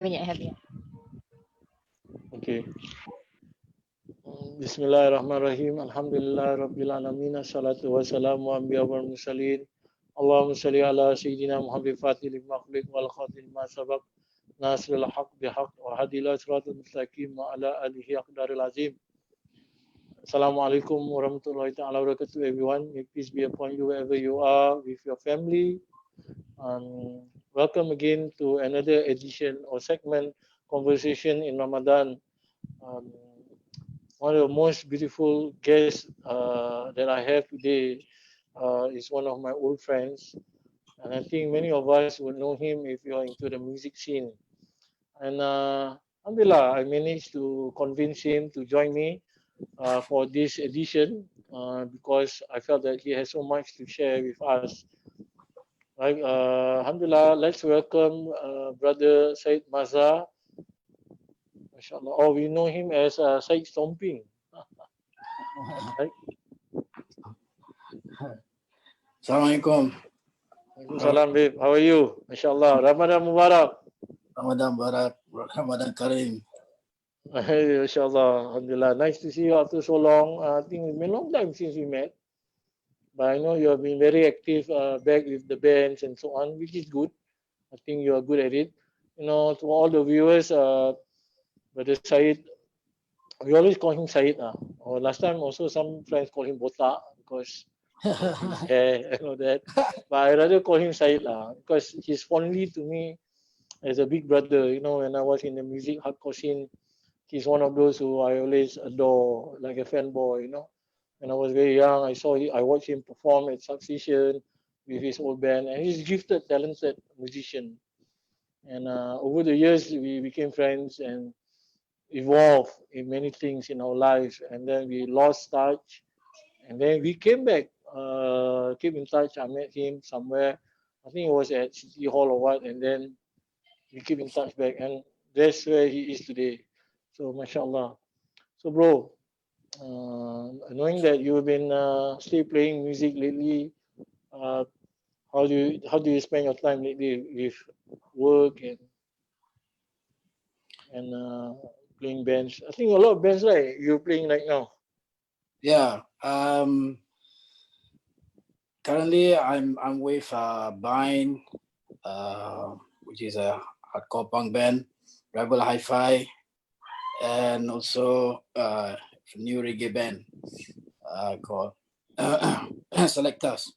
minute, I have you. Okay. Bismillahirrahmanirrahim. Alhamdulillah Rabbil Alamin. Assalatu wassalamu anbiya wal mursalin. Allahumma salli ala Sayyidina Muhammad Fatih lima khuliq wal khatim ma sabaq. Nasrul haq bihaq wa hadila siratul mustaqim wa ala alihi aqdaril azim. Assalamualaikum warahmatullahi ta'ala wabarakatuh everyone. May peace be upon you wherever you are with your family. Welcome again to another edition or segment conversation in Ramadan. Um, One of the most beautiful guests that I have today is one of my old friends, and I think many of us would know him if you're into the music scene. And Alhamdulillah, I managed to convince him to join me for this edition because I felt that he has so much to share with us. Right, Alhamdulillah, let's welcome Brother Syed Mahdzar. MashaAllah. Oh, we know him as Syed Stompin. Right? Assalamualaikum. Waalaikumsalam, babe. How are you? MashaAllah. Ramadan Mubarak. Ramadan Barak, Ramadan Karim. Hey, MashaAllah. Alhamdulillah. Nice to see you after so long. I think it's been a long time since we met. But I know you have been very active back with the bands and so on, which is good. I think you are good at it. You know, to all the viewers, Brother Syed, we always call him Syed. Or last time also some friends call him Botak because of his hair and all that. But I rather call him Syed because he's fondly to me as a big brother. You know, when I was in the music hardcore scene, he's one of those who I always adore, like a fanboy. You know, when I was very young, I watched him perform at Succession with his old band, and he's a gifted, talented musician. And over the years, we became friends and evolved in many things in our lives. And then we lost touch, and then we came back, keep in touch. I met him somewhere. I think it was at City Hall or what, and then we keep in touch back, and that's where he is today. So, mashallah. So, bro, knowing that you've been still playing music lately, uh, how do you spend your time lately with work and playing bands? I think a lot of bands, right? You're playing right now. Yeah. Currently I'm with Bind, which is a hardcore punk band, Rebel Hi-Fi, and also a new reggae band called Selectors,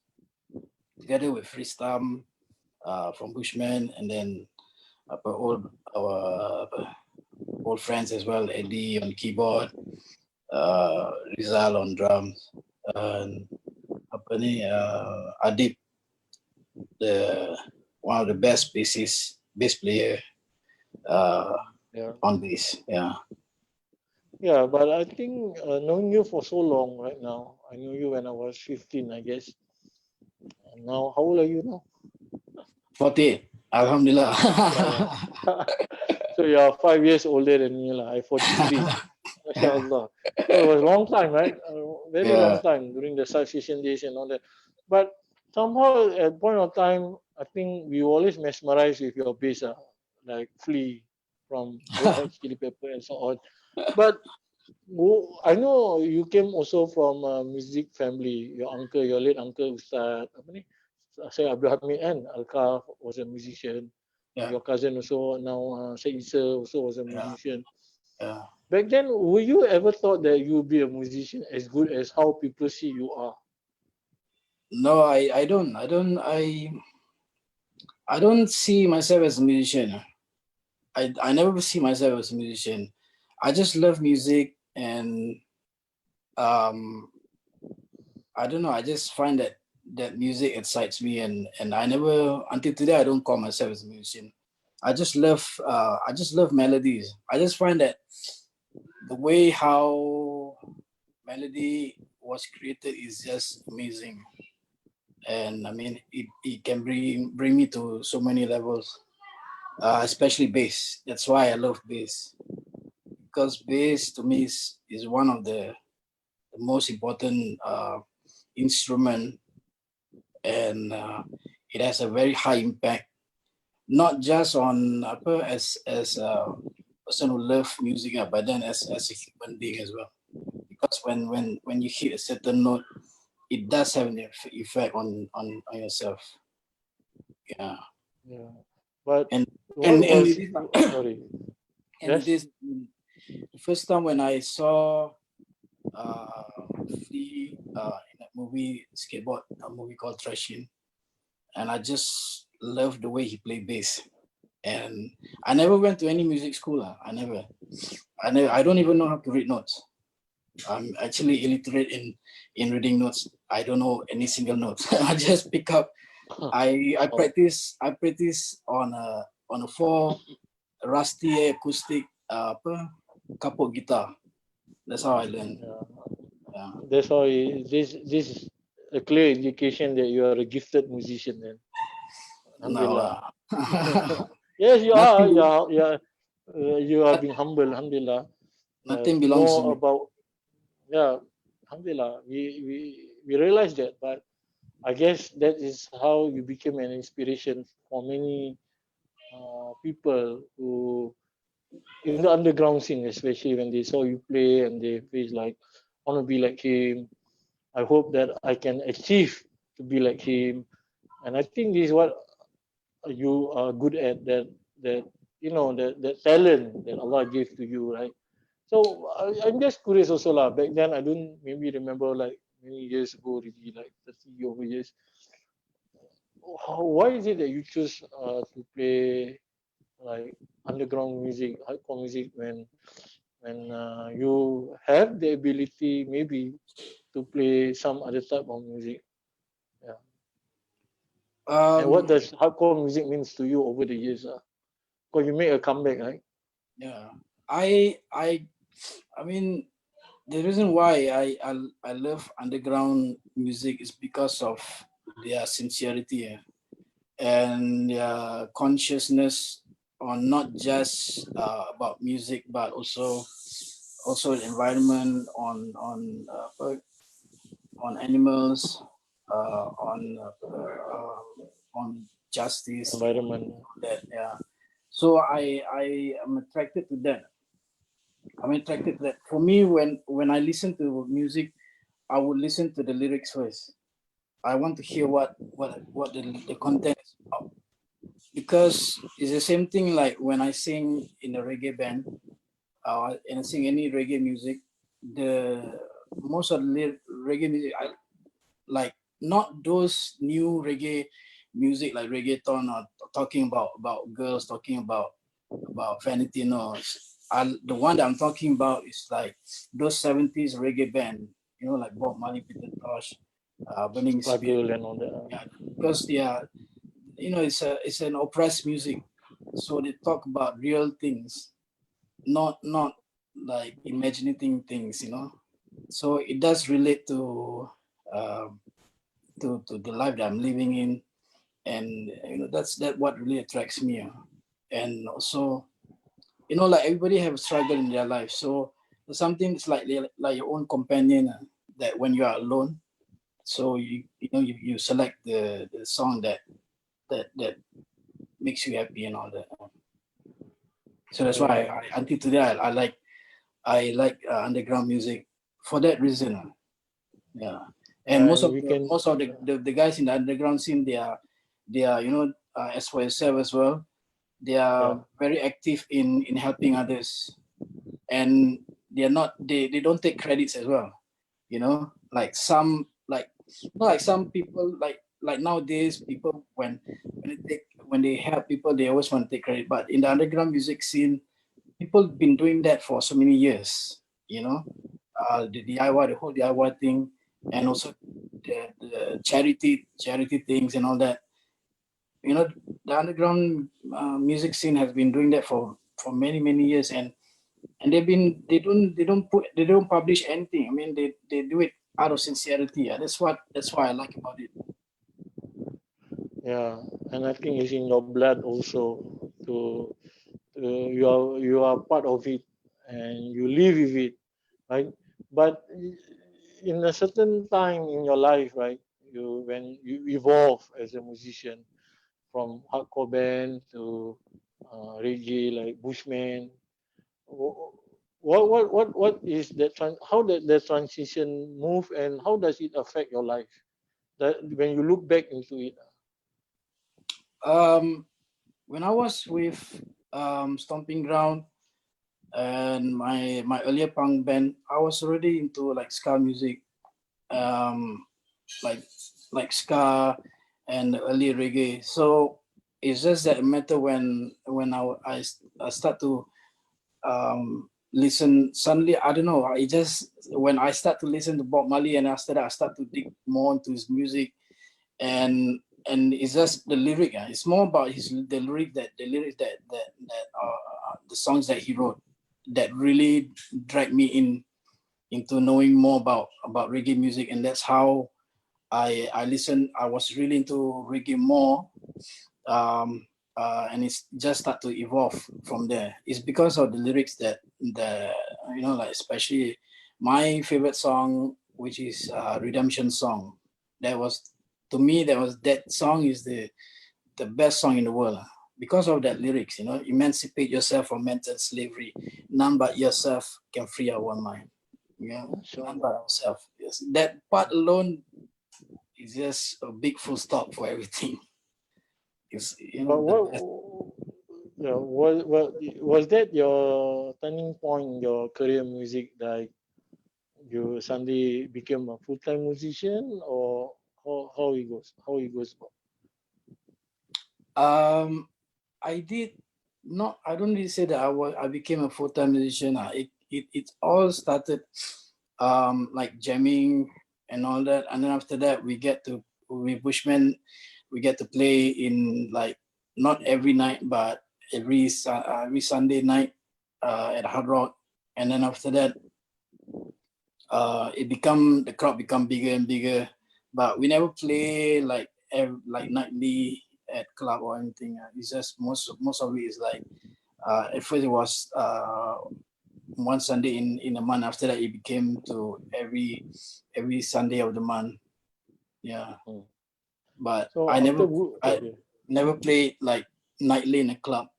together with Freestam from Bushmen, and then our old friends as well, Eddie on keyboard, Rizal on drums, and Adib, the one of the best bass player Yeah. on bass. Yeah. Yeah, but I think knowing you for so long right now, I knew you when I was 15, I guess. And now, how old are you now? 48. Alhamdulillah. MashaAllah. So you are 5 years older than me, lah. I 43. MashaAllah. So it was a long time, right? Very long Yeah. time during the Succession days and all that. But somehow at point of time, I think we were always mesmerized with your bass, like Flea from Red Hot Chili Pepper and so on. But I know you came also from a music family. Your uncle, your late uncle Ustaz, apa ni? Saya Abdul Hamid and Alkaf was a musician. Yeah. Your cousin also now, Syed Isa also was a Yeah. musician. Yeah. Back then, were you ever thought that you would be a musician as good as how people see you are? No, I don't see myself as a musician. I never see myself as a musician. I just love music, and I don't know. I just find that music excites me, and I never, until today, I don't call myself as a musician. I just love melodies. I just find that the way how melody was created is just amazing, and I mean it can bring me to so many levels, especially bass. That's why I love bass, because bass to me is one of the most important instrument, and it has a very high impact not just on as a person who love music, but then as a human being as well. Because when you hit a certain note, it does have an effect on yourself. Yeah. Yeah. But And what and was it is sorry? and it Yes. is the first time when I saw Flea in a movie skateboard, a movie called Trashin, and I just loved the way he played bass. And I never went to any music school. I don't even know how to read notes. I'm actually illiterate in reading notes. I don't know any single note. I just pick up. Oh, I practice on a four rusty acoustic kapok guitar. That's how I learn. yeah. Yeah. That's how this is a clear indication that you are a gifted musician. Then, No, Alhamdulillah. Yes, you are. nothing You are being humble. Alhamdulillah. nothing belongs to More me. about, yeah. Alhamdulillah. We realize that, but I guess that is how you became an inspiration for many people who in the underground scene, especially when they saw you play and they feel like, I want to be like him. I hope that I can achieve to be like him. And I think this is what you are good at. That that talent that Allah gave to you, right? So I'm just curious also lah. Back then I don't maybe remember like many years ago already, like 30 over years. Why is it that you choose to play like underground music, hardcore music when you have the ability maybe to play some other type of music? Yeah. And what Um, does hardcore music means to you over the years? Because you make a comeback, right? yeah, I I I mean the reason why I love underground music is because of their sincerity, and their consciousness on not just about music but also the environment on animals, on justice, Environment. that, yeah. So I am attracted to that. I'm attracted to that. For me, when I listen to music, I would listen to the lyrics first. I want to hear what the content is about, because it's the same thing like when I sing in a reggae band, and I sing any reggae music. The most of the reggae music, I like not those new reggae music like reggaeton or talking about girls, talking about vanity. No, the one that I'm talking about is like those 70s reggae band, like Bob Marley, Peter Tosh, Burning Spear. Struggle and all that. Yeah, because they are, it's an oppressed music, so they talk about real things, not like imagining things. So it does relate um, to the life that I'm living in, and that's what really attracts me. And also, like everybody have a struggle in their life, so something is like your own companion, that when you are alone, so you select the song that makes you happy and all that. So that's why Yeah. until today I like underground music for that reason. Yeah, and most And of we the can. most of the guys in the underground scene, they are as for yourself as well. They Yeah. are very active in helping others, and they don't take credits as well. Like some like not like some people, like nowadays people, when they help people, they always want to take credit. But in the underground music scene, people been doing that for so many years. You know, the DIY, the whole DIY thing, and also the charity things and all that. The underground music scene has been doing that for many years, and they don't publish anything. I mean, they do it out of sincerity. Yeah. That's why I like about it. Yeah. And I think it's in your blood also to, you are part of it and you live with it, right? But in a certain time in your life, right, when you evolve as a musician, from hardcore band to reggae like Bushmen. What is that? How did the transition move, and how does it affect your life? That when you look back into it. When I was with Stomping Ground and my earlier punk band, I was already into like ska music, um, like ska and early reggae. So it's just that matter when I start to listen. Suddenly, I don't know. I just when I start to listen to Bob Marley, and after that I start to dig more into his music, and it's just the lyric. It's more about the lyric that the songs that he wrote that really dragged me into knowing more about reggae music, and that's how I listened. I was really into reggae more, and it's just start to evolve from there. It's because of the lyrics that like especially my favorite song, which is Redemption Song. That was to me that song is the best song in the world because of that lyrics. Emancipate yourself from mental slavery. None but yourself can free our mind. None but ourselves. Yes, that part alone is just a big full stop for everything. It's But was that your turning point in your career music? Like you suddenly became a full time musician, or how it goes? How it goes? I did not. I don't really say that I became a full time musician. It all started like jamming and all that, and then after that we Bushmen we get to play in like not every night but every Sunday night at Hard Rock, and then after that the crowd become bigger and bigger, but we never play like nightly at club or anything. It's just most of it is like at first it was one Sunday in a month. After that, it became to every Sunday of the month. Yeah, but So I after never played like nightly in a club.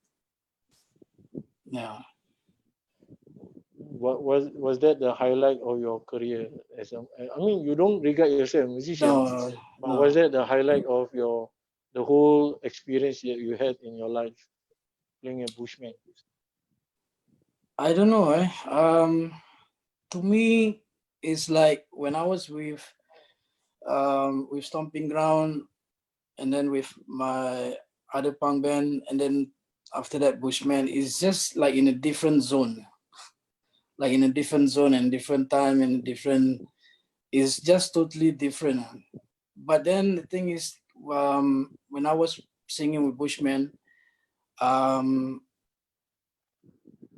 Yeah. what was that the highlight of your career as a? I mean, you don't regard yourself a musician, No, but no. was that the highlight of the whole experience that you had in your life playing a Bushman? I don't know. To me, it's like when I was with Stomping Ground, and then with my other punk band, and then after that Bushman, it's just like in a different zone, and different time and different. It's just totally different. But then the thing is, when I was singing with Bushman, um,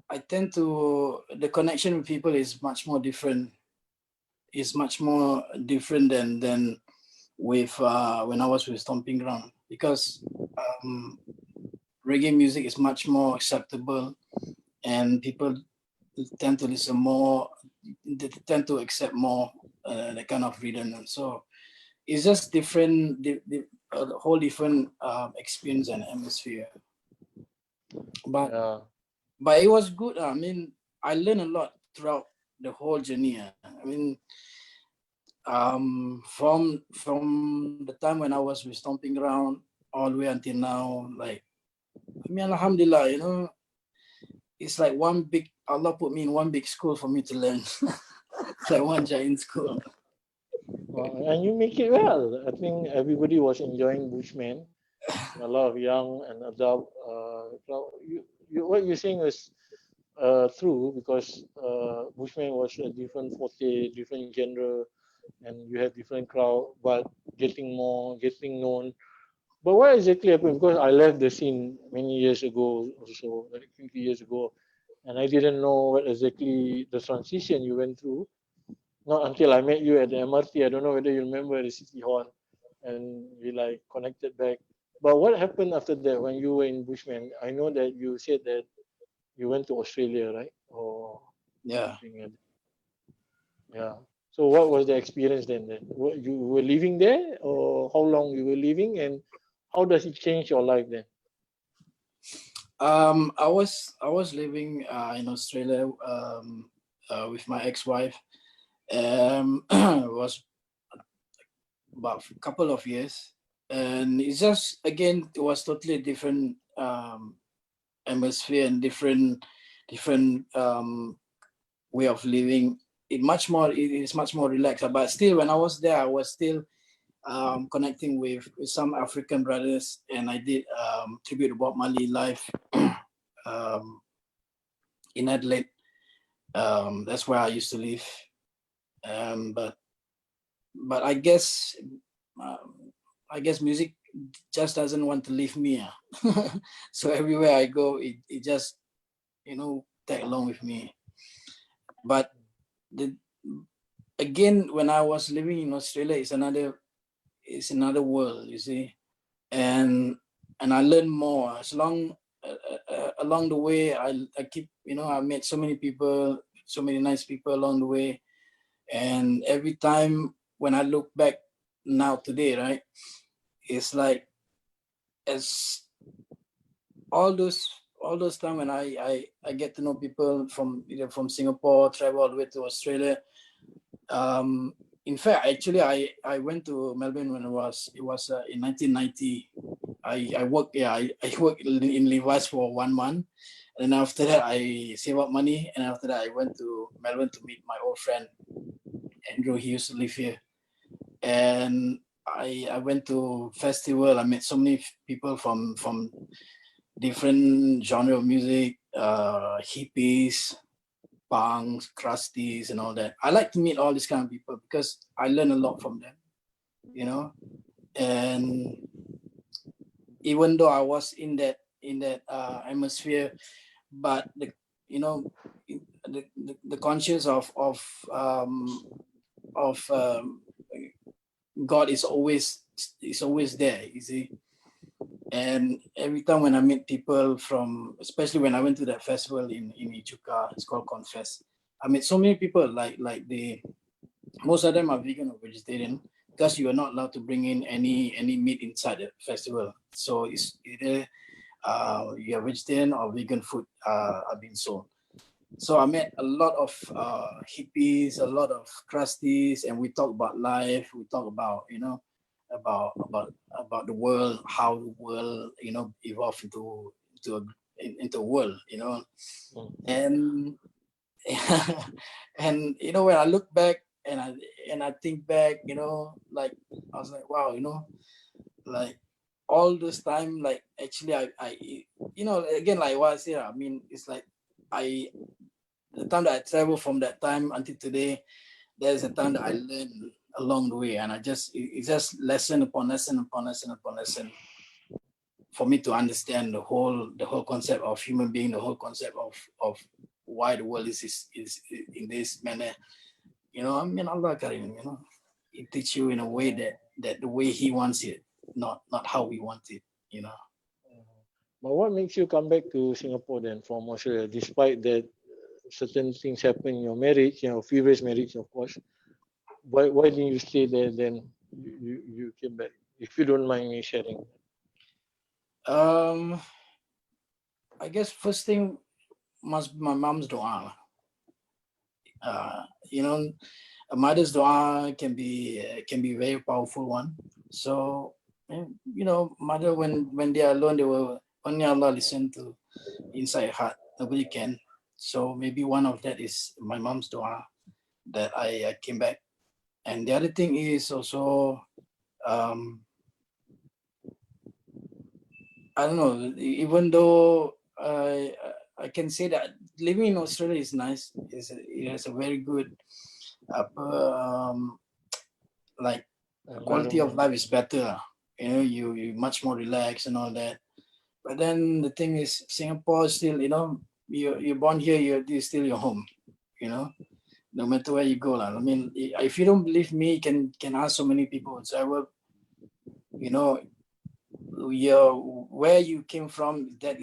I tend to the connection with people is much more different. Is much more different than with when I was with Stomping Ground, because reggae music is much more acceptable and people tend to listen more, they tend to accept more that kind of rhythm. And so it's just different, a whole different experience and atmosphere. But Yeah. but it was good. I mean, I learned a lot throughout the whole journey. I mean, from the time when I was with Stomping Ground all the way until now, like I mean, Alhamdulillah, it's like one big Allah put me in one big school for me to learn. It's like one giant school. And you make it well. I think everybody was enjoying Bushman. A lot of young and adult. What you're saying is true, because Bushman was a different forte, different genre, and you have different crowd, but getting known. But what exactly happened? Because I left the scene many years ago, also like 20 years ago, and I didn't know what exactly the transition you went through. Not until I met you at the MRT. I don't know whether you remember the City Hall, and we like connected back. But what happened after that when you were in Bushman? I know that you said that you went to Australia, right? Or Yeah. something. Yeah. So what was the experience then? You were living there, or how long you were living, and How does it change your life then? I was living in Australia with my ex-wife. It was about a couple of years, and it's just again it was totally different atmosphere and different way of living. It is much more relaxed. But still, when I was there, I was still connecting with some African brothers, and I did tribute to Bob Marley live in Adelaide. That's where I used to live. But I guess music just doesn't want to leave me. So everywhere I go, it just tag along with me. But again, when I was living in Australia, it's another world, you see, and I learned more. Along the way, I keep I met so many people, so many nice people along the way, and every time when I look back now today, right, it's like as all those time when I get to know people from either from Singapore, travel all the way to Australia. In fact, actually, I went to Melbourne when it was in 1990. I worked I worked in Levi's for 1 month, and after that I saved up money, and after that I went to Melbourne to meet my old friend Andrew. He used to live here, and I went to festival. I met so many people from different genre of music, hippies, punks, crusties, and all that. I like to meet all these kind of people because I learn a lot from them, And even though I was in that atmosphere, but the conscience of God is always there, you see. And every time when I meet people especially when I went to that festival in Ichuka, it's called Confess. I met so many people like most of them are vegan or vegetarian because you are not allowed to bring in any meat inside the festival. So it's either you are vegetarian or vegan food are being sold. So I met a lot of hippies, a lot of crusties, and we talk about life. We talk about about the world, how the world evolved into a world, and and when I look back and I think back, like I was like, wow, like all this time, like actually I again, like what I said, I mean, it's like the time that I travel from that time until today, there's a time that I learned along the way, and it's just lesson upon lesson upon lesson upon lesson for me to understand the whole concept of human being, the whole concept of why the world is in this manner. I mean, Allah Karim, it teach you in a way that the way He wants it, not how we want it. But what makes you come back to Singapore then from Australia, despite that certain things happen in your marriage, previous marriage, of course? Why didn't you stay there then? You came back, if you don't mind me sharing. I guess first thing must be my mom's dua. A mother's dua can be a very powerful one. So, mother, when they are alone, they will only Allah listen to inside heart. Nobody can. So maybe one of that is my mom's dua that I came back. And the other thing is also, I don't know, even though I can say that living in Australia is nice. It has a very good like quality of life is better. You much more relaxed and all that. But then the thing is, Singapore still, you're born here, you're still your home. No matter where you go. I mean, if you don't believe me, you can ask so many people. So where you came from, that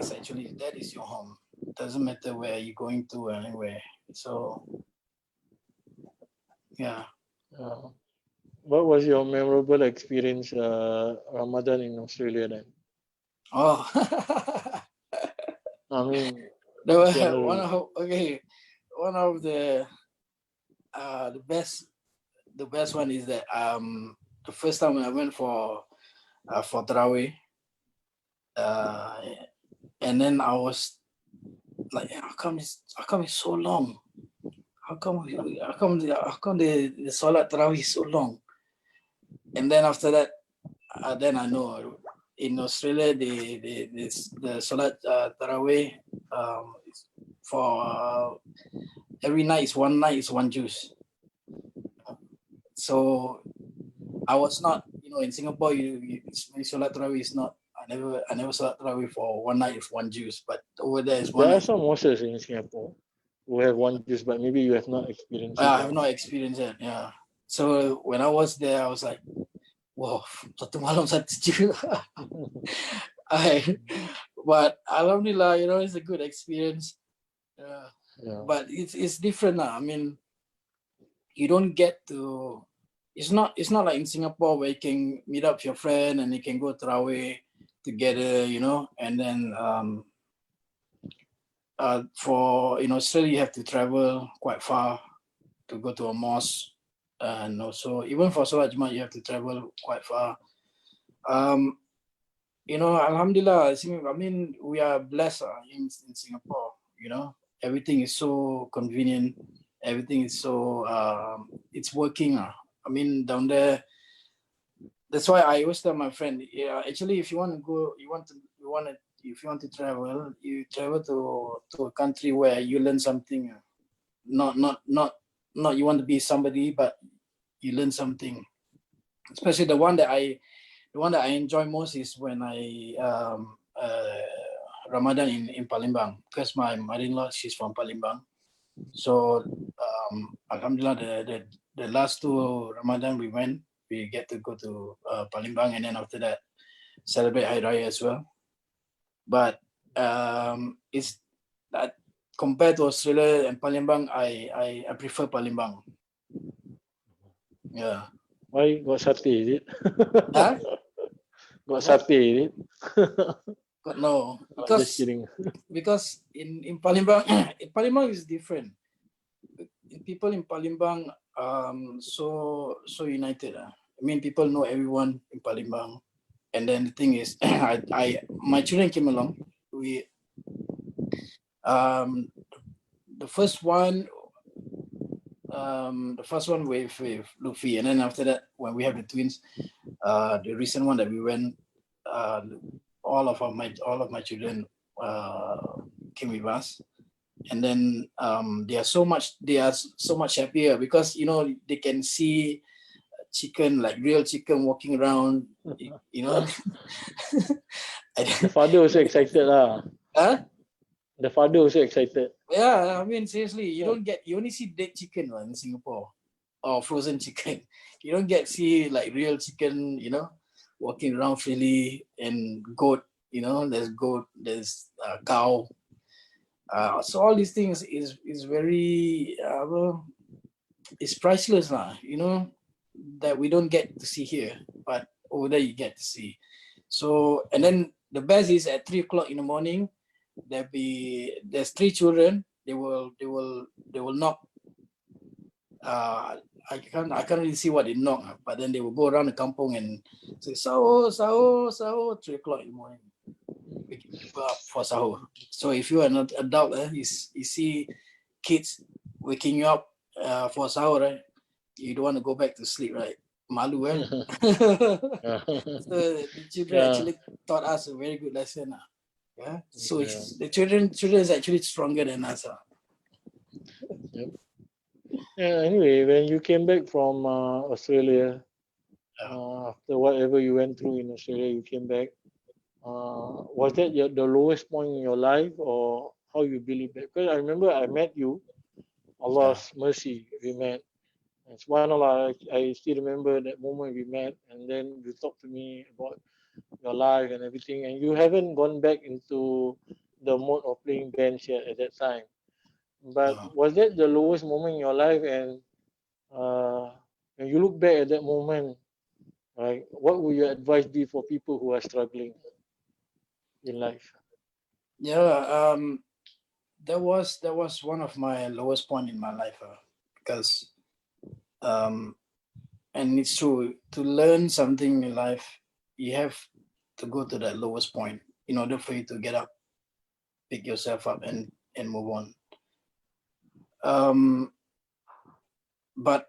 is your home. It doesn't matter where you're going to or anywhere. So yeah. What was your memorable experience Ramadan in Australia then? Oh, I mean, there were one generally. of okay, one of the best one is that the first time when I went for Tarawih, uh, and then I was like, how come it's so long? How come the Salat Tarawih is so long? And then after that, then I know in Australia the Salat Tarawih for every night is one juice. So I was not, in Singapore, Salat Tarawih is not. I never Salat Tarawih for one night is one juice, but over there is one There are night. some mosques in Singapore who have one juice, but maybe you have not experienced it. I have not experienced it. Yeah. So when I was there, I was like, wow, satu malam satu juice. But alhamdulillah, it's a good experience. Yeah. But it's different now. I mean, you don't get to. It's not like in Singapore where you can meet up with your friend and you can go Tarawih together, and then for in Australia you have to travel quite far to go to a mosque, and also even for Salat Jumat you have to travel quite far. Alhamdulillah, I mean, we are blessed in Singapore. Everything is so convenient. Everything is so it's working. I mean, down there. That's why I always tell my friend, yeah, actually, if you want to go, if you want to travel, you travel to a country where you learn something. Not not not not you want to be somebody, but you learn something. Especially the one that I enjoy most is when I Ramadan in Palembang, because my mother-in-law, she's from Palembang. So alhamdulillah, the last two Ramadan we get to go to Palembang, and then after that celebrate Hari Raya as well. But it's that compared to Australia and Palembang, I prefer Palembang. Yeah. Why got satay, is it? Huh? Got What's that? satay, is it? But no, Just kidding. because in Palembang, Palembang is different. People in Palembang so united. I mean, people know everyone in Palembang, and then the thing is, my children came along. We the first one with Luffy, and then after that, when we have the twins, the recent one that we went, all of my children came with us, and then they are so much happier because they can see chicken, like real chicken, walking around. The father also excited lah. Huh? The father also excited. Yeah, I mean, seriously, you only see dead chicken in Singapore, or frozen chicken. You don't get see like real chicken, walking around freely, and goat. There's goat, there's cow. So all these things is very it's priceless lah. That we don't get to see here, but over there you get to see. So, and then the best is at 3 o'clock in the morning, there's 3 children. They will knock. I can't really see what they knock, but then they will go around the kampong and say sahur, sahur, sahur. 3 o'clock in the morning, waking people up for sahur. So if you're an adult, you see kids waking you up for sahur, right? You don't want to go back to sleep, right? Malu, eh? So the children actually taught us a very good lesson. Yeah. So the children is actually stronger than us. Yep. Yeah, anyway, when you came back from Australia, after whatever you went through in Australia, you came back. Was that the lowest point in your life, or how you believe that? Because I remember I met you, Allah's mercy, we met. It's one of I still remember that moment we met, and then you talked to me about your life and everything, and you haven't gone back into the mode of playing bands yet at that time. But was that the lowest moment in your life, and uh, When you look back at that moment, right, what would your advice be for people who are struggling in life? Yeah, that was one of my lowest point in my life, because and it's true, to learn something in life, you have to go to that lowest point in order for you to get up, pick yourself up, and move on. Um, but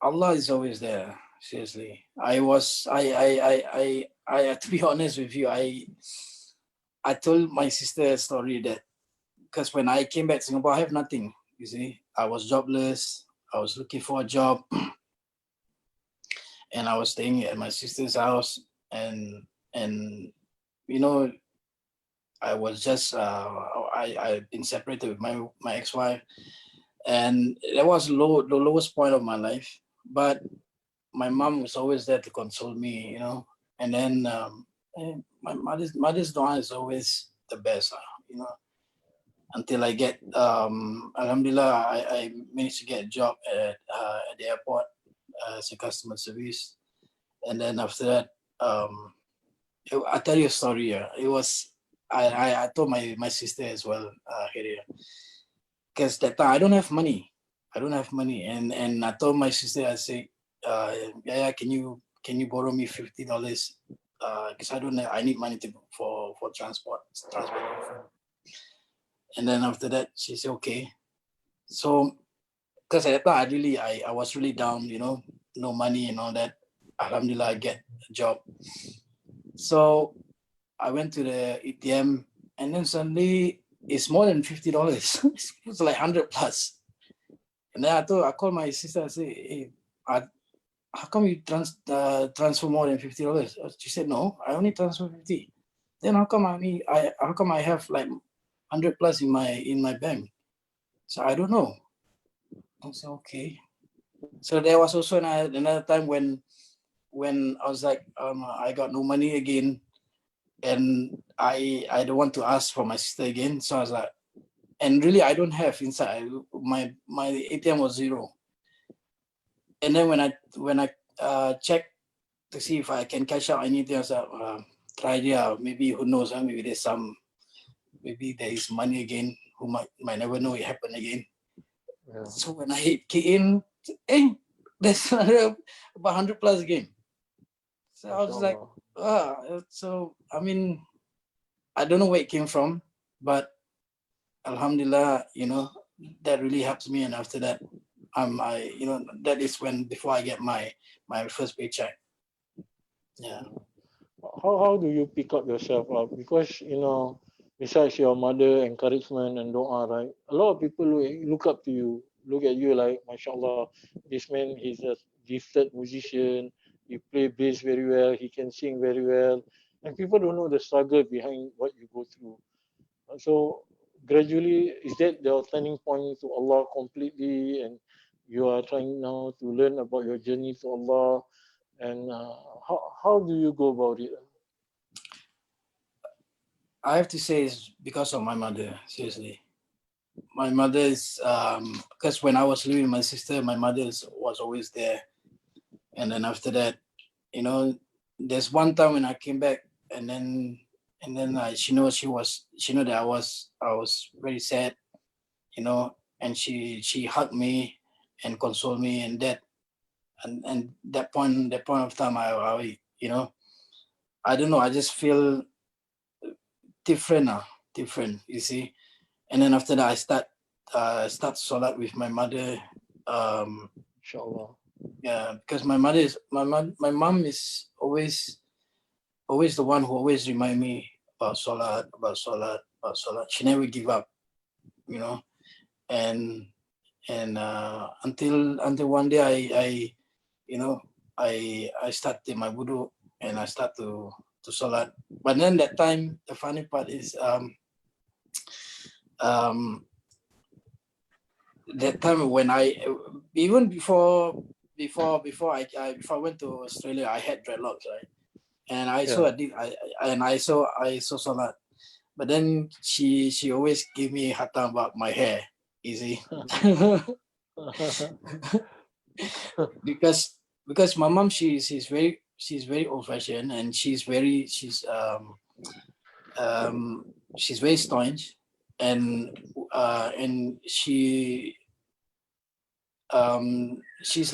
Allah is always there. Seriously, I to be honest with you, I told my sister a story that, because when I came back to Singapore, I have nothing. You see, I was jobless. I was looking for a job, and I was staying at my sister's house, and you know, I was just I've been separated with my ex-wife, and that was the lowest point of my life. But my mom was always there to console me, and then my mother's dua is always the best, until I get alhamdulillah, I managed to get a job at the airport as a customer service. And then after that, I tell you a story. It was I told my sister as well, because that time I don't have money. And I told my sister, I say, yeah, can you borrow me $50? Because I don't have, I need money for transport. And then after that, she said, okay. So because at that time I was really down, no money and all that. Alhamdulillah, I get a job. So I went to the ATM, and then suddenly it's more than $50. It's like 100 plus. And then I called my sister. I said, hey, how come you transfer more than $50? She said, no, I only transfer 50. Then how come I have like 100 plus in my bank? So I don't know. I said, okay. So there was also another time when I was like, I got no money again, and I don't want to ask for my sister again. So I was like, and really I don't have inside. My ATM was zero. And then when I checked to see if I can cash out anything, I was like, try it. Maybe who knows? Maybe there is money again. Who might never know it happen again. Yeah. So when I hit key in, hey, there's about 100 plus again. So I was like, so I mean, I don't know where it came from, but alhamdulillah, that really helps me. And after that, that is when, before I get my first paycheck. Yeah. How do you pick up yourself up? Because besides your mother encouragement and doa, right? A lot of people look up to you, look at you like, mashallah, this man, he's a gifted musician. He play bass very well. He can sing very well, and people don't know the struggle behind what you go through. So gradually, is that the turning point to Allah completely, and you are trying now to learn about your journey to Allah, and how do you go about it? I have to say it's because of my mother. Seriously, my mother is because when I was living with my sister, my mother was always there. And then after that, there's one time when I came back, and then she know that I was very sad, and she hugged me and consoled me, and that point of time, I I don't know, I just feel different now, you see. And then after that, I start salat with my mother. Inshallah. Yeah, because my mom is always the one who always remind me about salat, She never give up, and until one day I start my wudu, and I start to salat. But then that time, the funny part is that time when even before I went to Australia, I had dreadlocks, right? And I saw I saw salat. But then she always give me hard time about my hair, you see. because my mom she's very old fashioned, and she's very staunch, and she's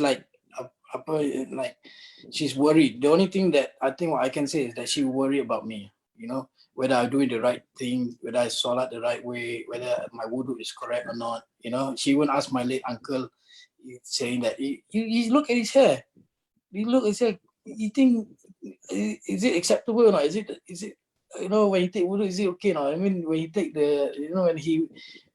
like like she's worried. The only thing that I think what I can say is that she worry about me, whether I'm doing the right thing, whether I salat the right way, whether my wudu is correct or not. She even asked my late uncle, saying that you look at his hair, you look at his hair, you think is it acceptable or not? Is it when you take wudu, is it okay or not? I mean, when you take when he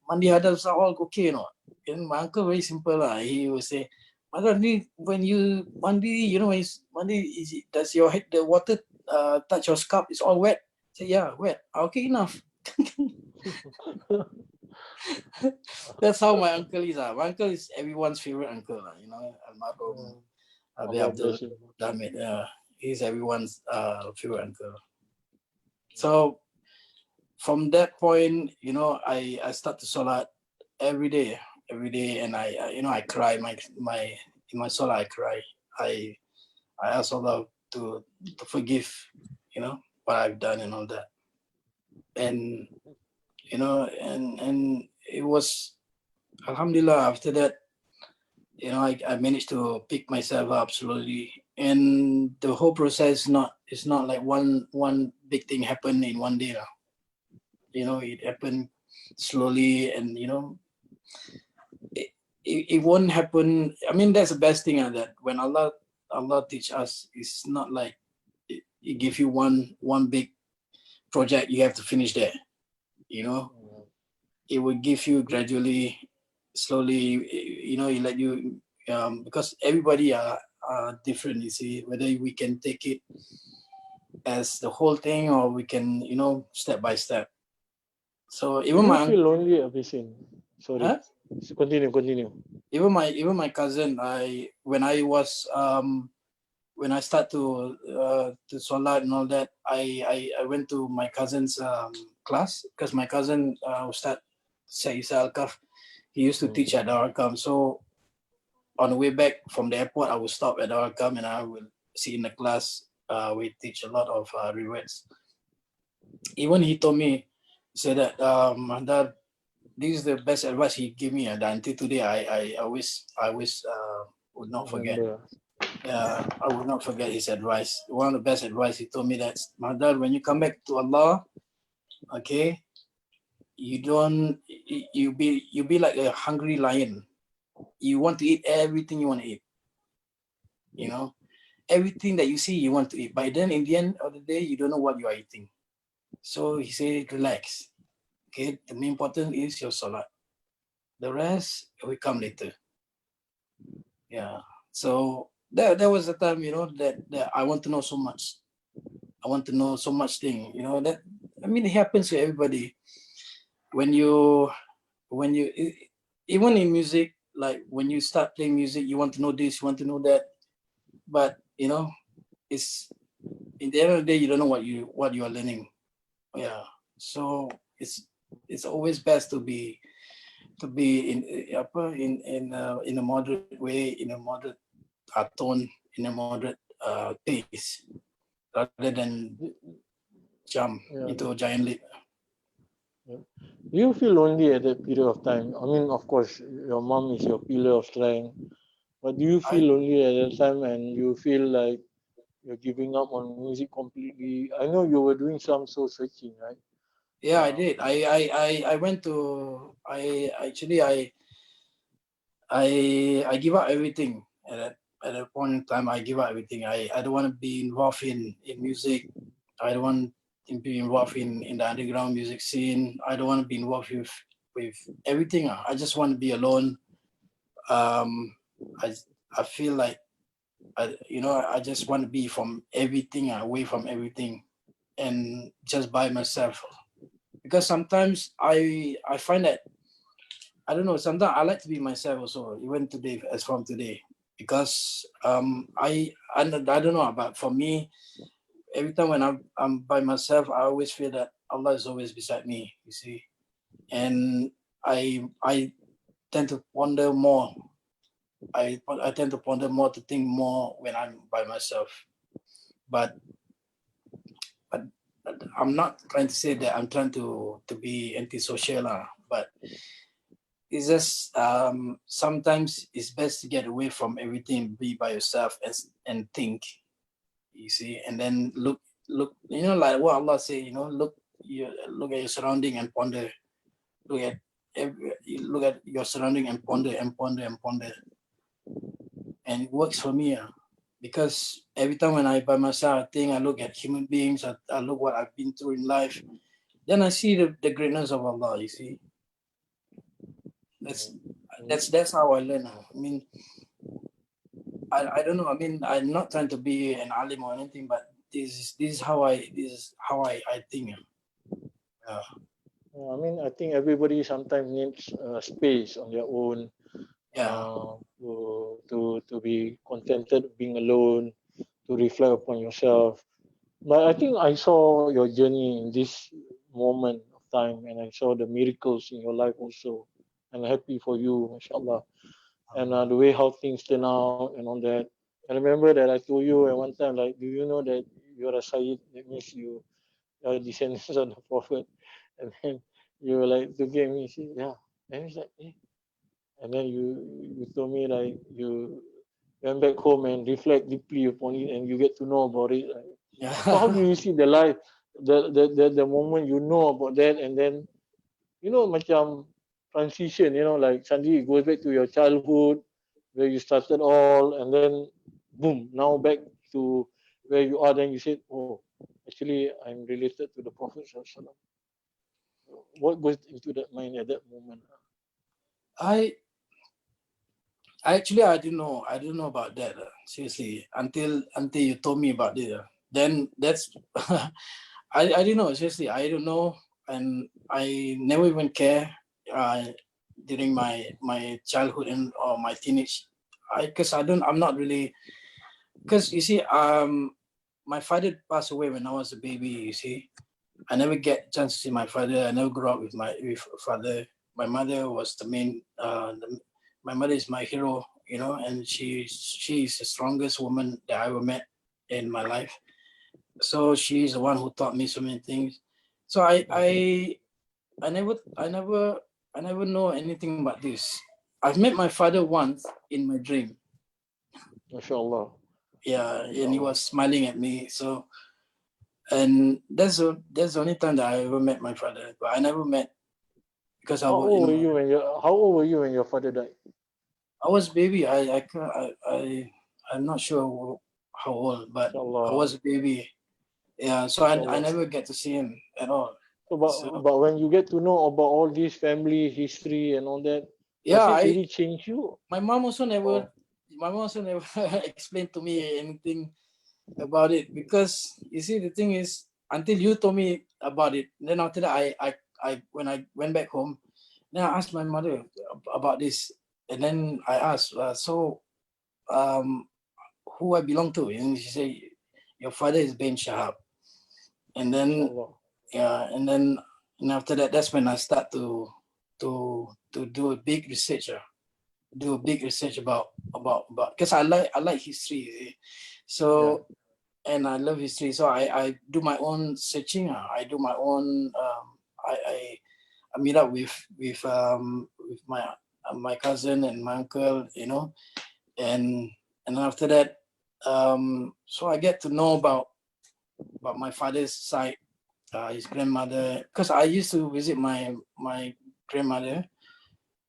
mandi hadas all okay or not? And my uncle very simple lah. He will say, Mahdzar, when you mandi, when you mandi, does your head, the water touch your scalp? It's all wet. I say, yeah, wet. Okay, enough. That's how my uncle is. My uncle is everyone's favorite uncle. Almarhum Abi Allah Abdul bless him. Damit. He's everyone's favorite uncle. So from that point, I start to salat every day, and I cry. In my soul, I cry. I ask Allah to forgive, what I've done and all that. And and it was Alhamdulillah. After that, I managed to pick myself up slowly, and the whole process is not like one big thing happened in one day. It happened slowly, and it won't happen. I mean, that's the best thing, that when Allah teach us, it's not like it give you one big project you have to finish there. It will give you gradually, slowly. It let you, because everybody are different. You see, whether we can take it as the whole thing, or we can step by step. So Do even you my feel lonely, Abisin? Sorry. Huh? Continue. even my cousin, when I start to salat and all that, I went to my cousin's class, because my cousin start Syed Al-Kaf. He used to teach at Darul. So on the way back from the airport, I would stop at Darul, and I will sit in the class. We teach a lot of riwayats. Even he told me, said that Mahdzar, this is the best advice he gave me, and until today I always would not forget. I would not forget his advice. One of the best advice he told me, that Mahdzar, when you come back to Allah, okay, you be like a hungry lion. You want to eat everything you want to eat. Everything that you see you want to eat. But then in the end of the day, you don't know what you are eating. So he said, relax. Okay, the main important is your salat. The rest will come later. Yeah. So that was the time, that I want to know so much. I want to know so much thing. That, I mean, it happens to everybody. When you even in music, like when you start playing music, you want to know this, you want to know that, but it's in the end of the day, you don't know what you are learning. Yeah. So it's always best to be in a moderate way, in a moderate tone, in a moderate pace, rather than jump into a giant leap. Do you feel lonely at that period of time? I mean, of course, your mom is your pillar of strength, but do you feel lonely at that time, and you feel like you're giving up on music completely? I know you were doing some soul searching, right? Yeah, I did. I went to I give up everything at that point in time. I give up everything. I don't want to be involved in music. I don't want to be involved in the underground music scene. I don't want to be involved with everything. I just want to be alone. I feel like I just want to be from everything, away from everything, and just by myself. Because sometimes I find that, I don't know, sometimes I like to be myself also, even today, as from today. Because I don't know, but for me, every time when I'm by myself, I always feel that Allah is always beside me, you see. And I tend to ponder more I tend to ponder more, to think more when I'm by myself. But but I'm not trying to say that I'm trying to be antisocial, but it's just sometimes it's best to get away from everything, be by yourself and think. You see, and then look, like what Allah say. Look at your surrounding and ponder. Look at look at your surrounding and ponder and ponder and ponder. And it works for me, because every time when I by myself, I think, I look at human beings, I look what I've been through in life, then I see the greatness of Allah. You see, that's that's how I learn. I mean, I don't know. I mean, I'm not trying to be an alim or anything, but this is how I think. I mean, I think everybody sometimes needs space on their own, Yeah. to be contented being alone, to reflect upon yourself. But I think I saw your journey in this moment of time, and I saw the miracles in your life also. I'm happy for you, mashallah. And the way how things turn out and all that. I remember that I told you at one time, like, do you know that you're a Syed? That means you are descendants of the Prophet. And then you were like, looking at me, see, yeah. And it's like, eh. And then you told me like you went back home and reflect deeply upon it, and you get to know about it. Like, so how do Yeah. you see the life, the moment you know about that, and then macam transition, like suddenly it goes back to your childhood where you started all, and then boom, now back to where you are. Then you said, oh, actually I'm related to the Prophet Sallallahu Alaihi Wasallam. What goes into that mind at that moment? I Actually, I didn't know about that. Seriously, until you told me about it. Then that's I didn't know. Seriously, I don't know, and I never even care during my childhood and or my teenage. Because I'm not really, because you see, my father passed away when I was a baby. You see, I never get a chance to see my father. I never grew up with my father. My mother was the main. My mother is my hero, and she's the strongest woman that I ever met in my life. So she's the one who taught me so many things. So I never know anything about this. I've met my father once in my dream. MashaAllah. Yeah, and he MashaAllah. was smiling at me. So, and that's the only time that I ever met my father. But I never met, because I How was, old were you when your father died? I was baby. I'm not sure how old, but I MashaAllah. was a baby. Yeah, so I MashaAllah. never get to see him at all. So, but when you get to know about all this family history and all that, does Yeah, it really change you? my mom also never Oh, my mom also never explained to me anything about it, because you see, the thing is, until you told me about it, then after that I when I went back home, then I asked my mother about this, and then I asked, um who I belong to, and she said, your father is Ben Shahab. And then, MashaAllah. yeah, and after that, that's when I start to do a big research, about, because I like history, you see. Yeah. So, and I love history, so I do my own searching. I do my own. I meet up with my cousin and my uncle, and after that, so I get to know about my father's side, his grandmother, because I used to visit my grandmother.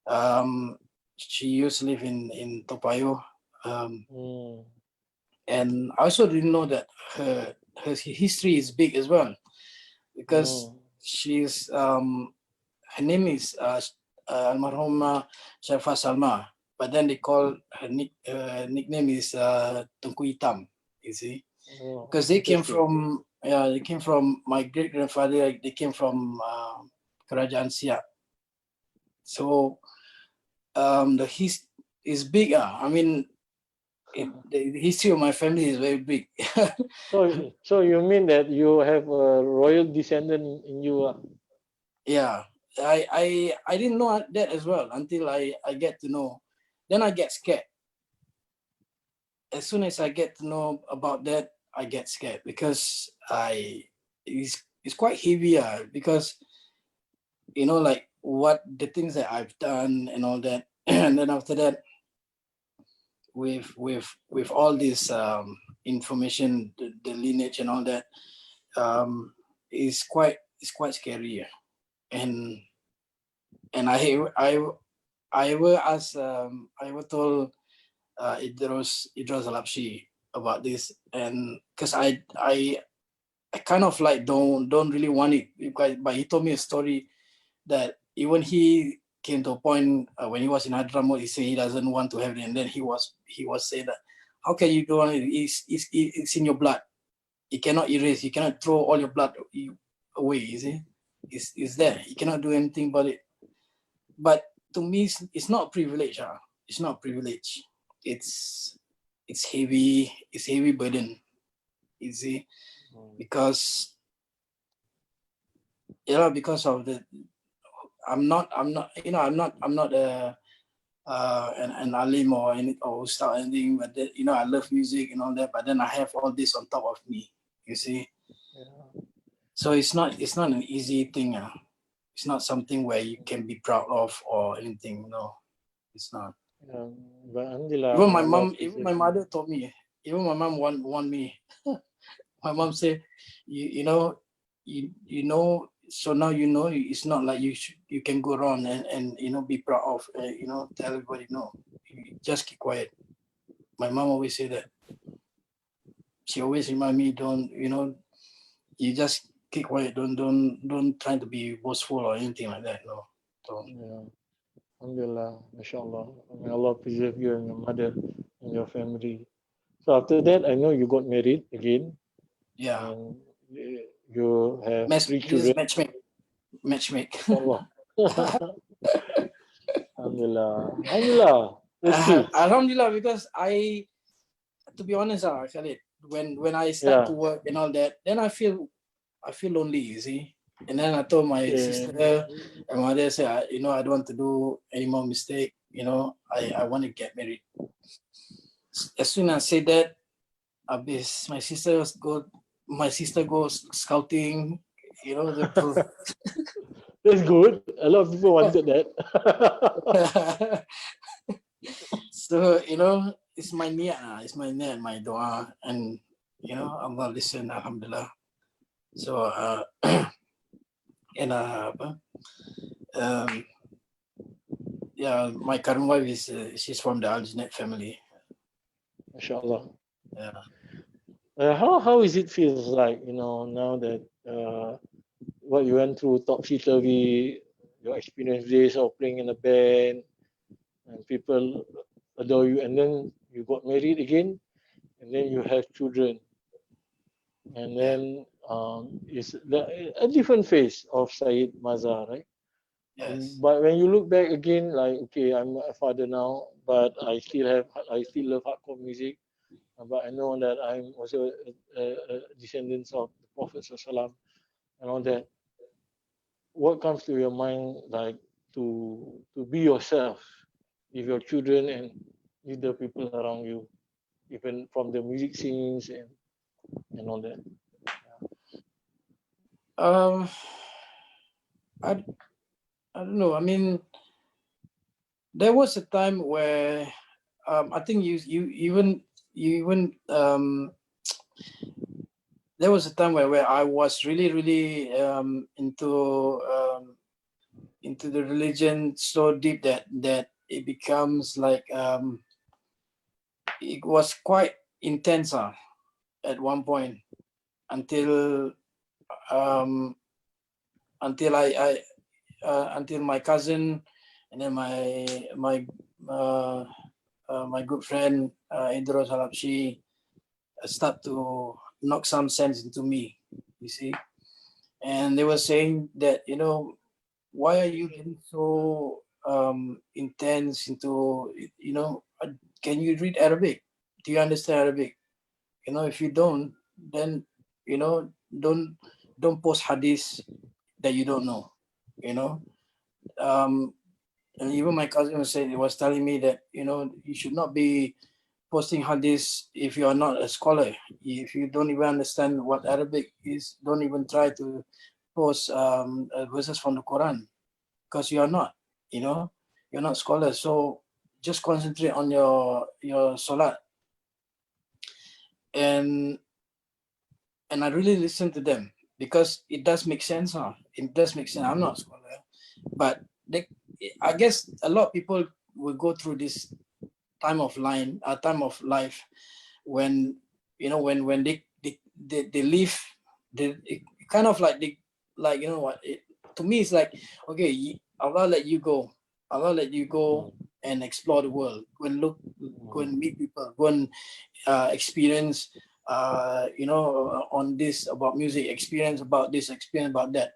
Um, she used to live in Toa Payoh, Mm, and I also didn't know that her history is big as well, because mm. she's her name is Almarhuma Sharfa Salma, but then they call her nickname is Tunku Hitam. You see, Oh, because they came interesting. from, they came from my great grandfather. They came from Kerajaan Siak. So the his is big. I mean, the history of my family is very big. So you mean that you have a royal descendant in you? Yeah, I didn't know that as well until I get to know. Then I get scared. as soon as I get to know about that, I get scared because it's quite heavy, because like what the things that I've done and all that, and then after that, with all this information, the lineage and all that, is quite scary, and I ever asked, I ever told Idros Alapsi about this, and because I kind of like don't really want it, because, but he told me a story that even he came to a point, when he was in Hadramaut, he said he doesn't want to have it, and then he was saying that, how can you do it? It's in your blood. You cannot erase. You cannot throw all your blood away. You see, it's there. You cannot do anything about it. But to me, it's not a privilege. It's not a privilege. It's heavy. It's heavy burden. You see, because because of the I'm not an alim or ustad or anything, but I love music and all that, but then I have all this on top of me, you see. Yeah. So it's not an easy thing. It's not something where you can be proud of or anything. No, it's not. But Alhamdulillah, Even my may Allah mom, even preserve my you. mother told me, even my mom warned me. My mom said, you know, so now it's not like you can go around and be proud of, tell everybody no, you just keep quiet. My mom always say that. She always remind me, don't, you just keep quiet, don't try to be boastful or anything like that. No. So Yeah. Alhamdulillah, mashallah. May Allah preserve you and your mother and your family. So after that, I know you got married again, yeah, and you have three this is children. matchmake. Mashallah. Alhamdulillah. Alhamdulillah. That's good. Alhamdulillah, because to be honest, Khalid, when I start to Yeah. work and all that, then I feel lonely, you see. And then I told my Okay. sister and my mother, said, I don't want to do any more mistake. I want to get married. As soon as I say that, my sister goes scouting. The That's good. A lot of people wanted that. so it's my niat, my dua, and Allah listen, alhamdulillah. So and um, yeah, my current wife is she's from the Aljanet family. Mashallah. Yeah. How is it feels like, now that what you went through topsy turvy, your experience days of playing in a band, and people adore you, and then you got married again, and then you have children, and Yeah. then it's a different face of Syed Mahdzar, right? Yes. But when you look back again, like, okay, I'm a father now, but I still love hardcore music. But I know that I'm also a descendant of the Prophet Sallallahu and all that. What comes to your mind, like, to be yourself with your children and with the people around you, even from the music scenes and all that? Um, I I don't know. I mean, there was a time where I think you even there was a time where I was really really into the religion so deep that it becomes like it was quite intense at one point until um, until my cousin and then uh, my good friend Idros Halapshi start to knock some sense into me, you see. And they were saying that, why are you getting so intense into, can you read Arabic? Do you understand Arabic? If you don't, then, don't post hadith that you don't know, you know. Um, and even my cousin was telling me that, you should not be posting hadith if you are not a scholar. If you don't even understand what Arabic is, don't even try to post verses from the Quran, because you are not, you're not scholars. So just concentrate on your salat. And I really listen to them because it does make sense. It does make sense. I'm not a scholar, but I guess a lot of people will go through this time of life when when they live, it kind of like like, to me it's like, okay, Allah let you go. Allah let you go and explore the world. Go and meet people, go and experience on this about music, experience about this, experience about that.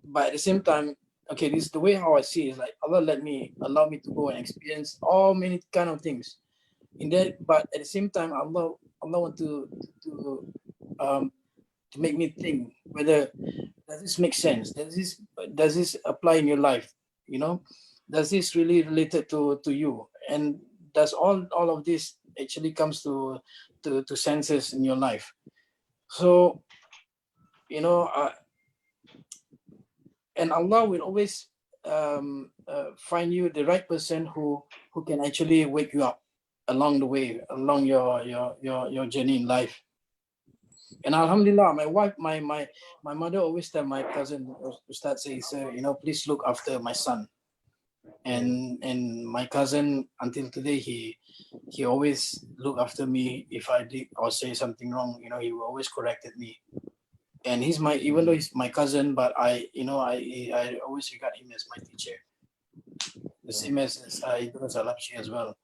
But at the same time, okay, this is the way how I see it, is like Allah allow me to go and experience all many kind of things in that. But at the same time, Allah want to make me think whether does this make sense, does this apply in your life, does this really related to you, and does all of this actually comes to senses in your life. So and Allah will always find you the right person who can actually wake you up along the way, along your journey in life. And Alhamdulillah, my mother always tell my cousin Ustad says, please look after my son. And my cousin until today he always look after me. If I did or say something wrong, he will always corrected me. And he's even though he's my cousin, but I always regard him as my teacher. The same as Idris Alapshi as well.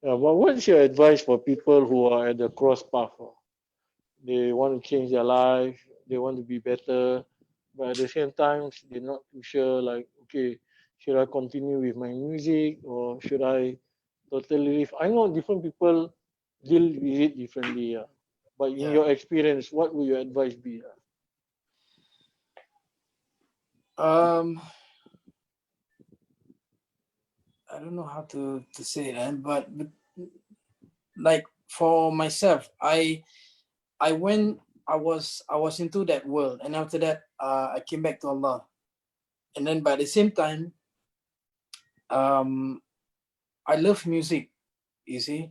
Yeah, but what's your advice for people who are at the cross path? They want to change their life, they want to be better, but at the same time, they're not too sure, like, okay, should I continue with my music or should I totally leave? I know different people deal with it differently, yeah. But in your experience, what would your advice be? I don't know how to say that, but like for myself, I was into that world, and after that, I came back to Allah, and then by the same time, I love music, you see,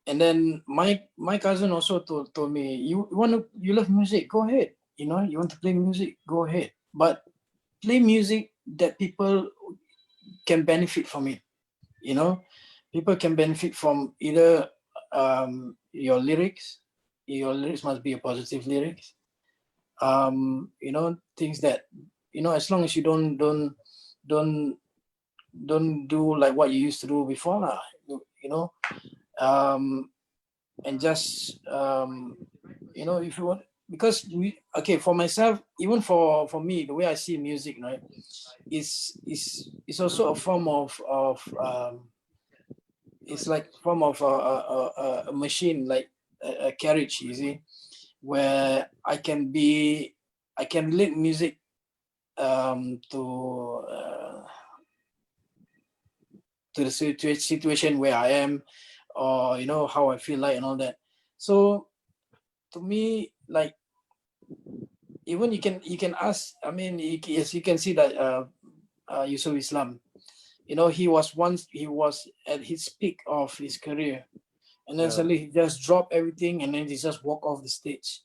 and then my cousin also told me, you love music, go ahead, you want to play music, go ahead, but play music that people can benefit from it. People can benefit from either your lyrics. Your lyrics must be a positive lyrics. Things that, as long as you don't do like what you used to do before, and just if you want, because for myself, even for me, the way I see music, right, is also a form of it's like form of a machine, like a carriage, you see, where I can relate music to the situation where I am, or how I feel like and all that. So to me, like, even you can ask, I mean, yes, you can see that Yusuf Islam, he was at his peak of his career, and then suddenly he just dropped everything, and then he just walked off the stage.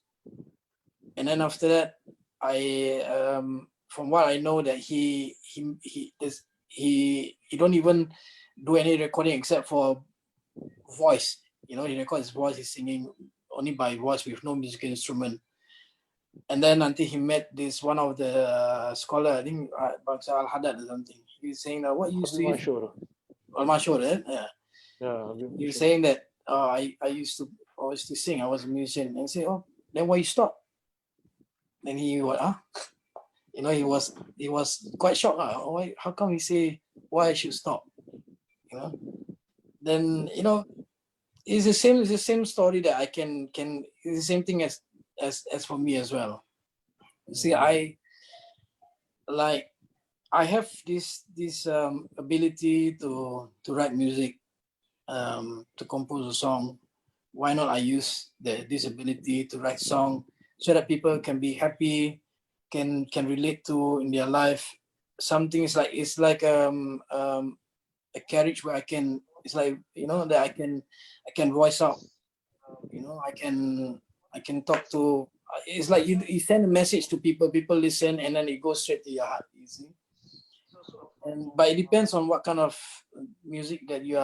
And then after that, I from what I know, that he don't even do any recording except for voice. He records his voice, he's singing only by voice with no musical instrument. And then until he met this one of the scholar, I think Mahdzar Al-Haddad or something. He was saying that what you used to Al-Mashur, yeah. He was saying that I used to always to sing. I was a musician. And he said, oh, then why you stop? Then he was he was quite shocked. Why? How come he say why I should stop? Then it's the same story that I can it's the same thing as for me as well. See, I have this ability to write music, to compose a song. Why not I use this ability to write song so that people can be happy, can relate to in their life. Something is like it's like a carriage where I can, it's like, you know, that I can voice out, you know, I can talk to, it's like you send a message to people, people listen, and then it goes straight to your heart, you see. And but it depends on what kind of music that you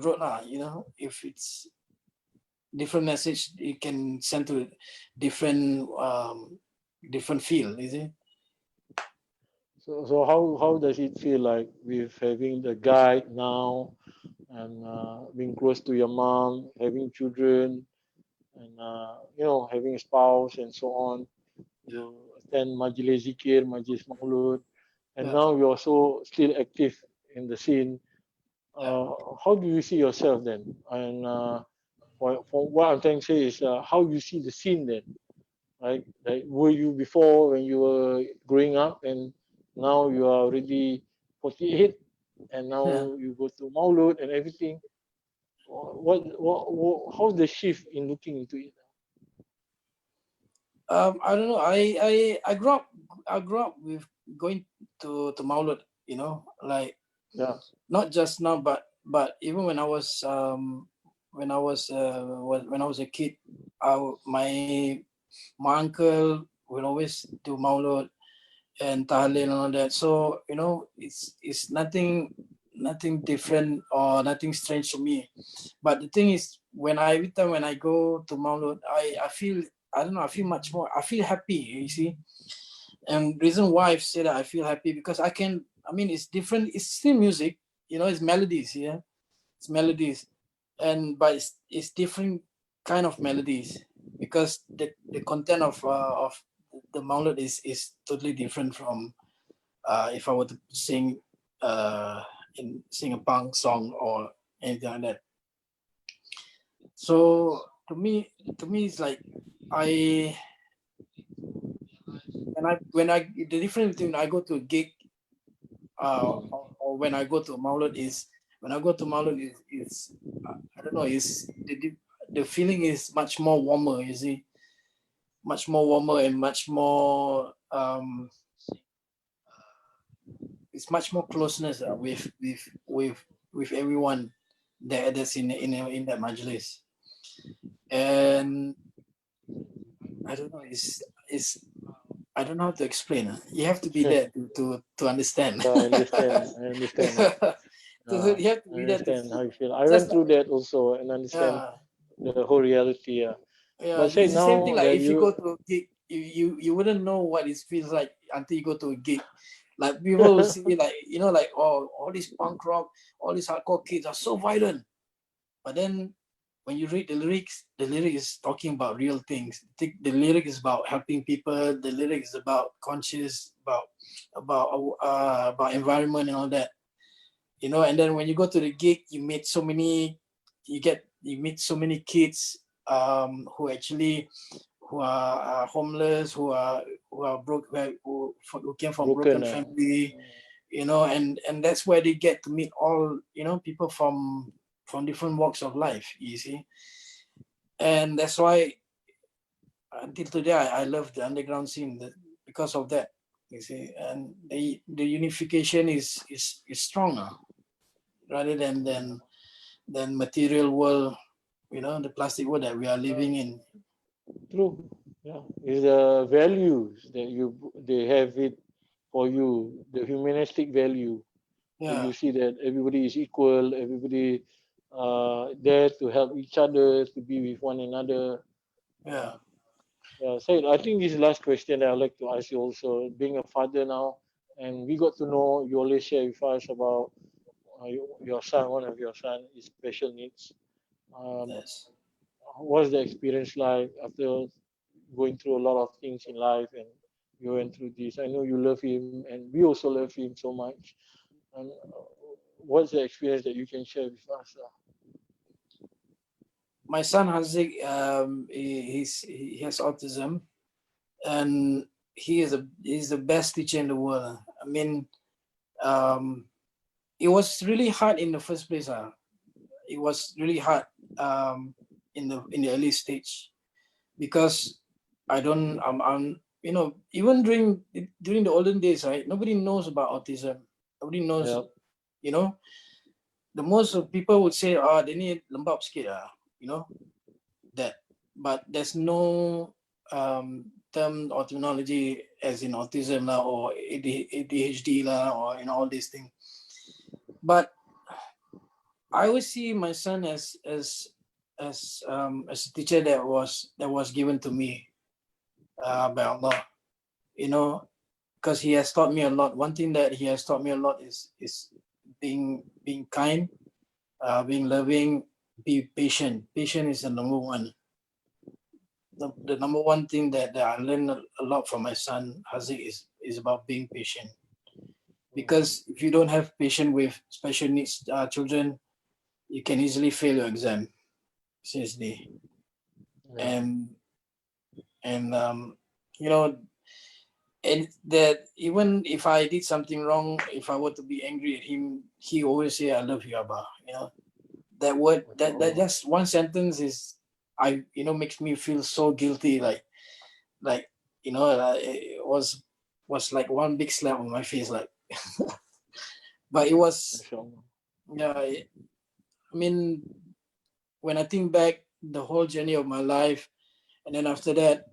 wrote now, you know. If it's different message, it can send to different different feel, is it? So how does it feel like with having the guide now and being close to your mom, having children, and having a spouse and so on? You attend Majlis Zikir, Majlis Maulud, and Yeah, now you're also still active in the scene. yeah, How do you see yourself then? And for what I'm trying to say is how you see the scene then, right? Like were you before when you were growing up, and now you are already 48, and yeah. now you go to Maulud and everything. How's the shift in looking into it? I don't know. I grew up with going to Maulud, you know, like Yeah, not just now, but even when I was a kid, my uncle will always do Maulud and Tahlil and all that. So you know, it's nothing different or nothing strange to me. But the thing is, every time when I go to Maulud, I feel, I don't know, I feel much more. I feel happy. You see, and reason why I say that I feel happy because I can. I mean, it's different. It's still music. You know, it's melodies. Yeah, it's melodies, and but it's different kind of melodies because the content of the Maulud is totally different from if I were to uh, sing a punk song or anything like that. So to me, it's like I when I the difference between I go to a gig or when I go to a Maulud is when I go to Maulud is I don't know, is the feeling is much more warmer. You see, much more warmer and much more it's much more closeness with everyone that's in that majlis. And I don't know, it's I don't know how to explain. You have to be there to understand. yeah, I understand. I understand. You have to I be there to understand how see. you feel. I went Just through that also and understand yeah, the whole reality. Yeah. yeah. But say It's the same thing. now Like that if you go you, to a gig, you wouldn't know what it feels like until you go to a gig. Like people will see like like oh all these punk rock, all these hardcore kids are so violent. But then when you read the lyric is talking about real things. The lyric is about helping people. The lyric is about conscious, about environment and all that. And then when you go to the gig, you meet so many kids who actually who are homeless, who are broke, who came from broken. broken family, and that's where they get to meet all people from different walks of life, you see. And that's why until today I love the underground scene because of that, you see. And the unification is stronger rather than material world, the plastic world that we are living in. True. Yeah. It's the values that they have it for you, the humanistic value. Where Yeah, you see that everybody is equal, everybody there to help each other, to be with one another. yeah. Yeah, Syed, I think this is the last question that I'd like to ask you also. Being a father now, and we got to know, you always share with us about your son, one of your son is special needs. Um, Yes. what's the experience like after going through a lot of things in life and you went through this? I know you love him and we also love him so much. And what's the experience that you can share with us? My son Hazik, he has autism, and he's the best teacher in the world. I mean, um, it was really hard in the first place. It was really hard in the early stage, because I'm even during the olden days, right? Nobody knows about autism. Nobody knows, Yep. you know. The most of people would say, they need lembab sikit, that, but there's no term or terminology as in autism lah, or ADHD lah, or all these things. But I always see my son as a teacher that was given to me by Allah, because he has taught me a lot. One thing that he has taught me a lot is being kind, being loving, be patient. Patient is the number one. The number one thing that I learned a lot from my son Haziq is about being patient. Because if you don't have patience with special needs children, you can easily fail your exam. Seriously. Yeah. And and that even if I did something wrong, if I were to be angry at him, he always say, "I love you, Abba." That word, that just one sentence makes me feel so guilty. It was like one big slap on my face. Like, but it was, yeah. I mean, when I think back the whole journey of my life, and then after that,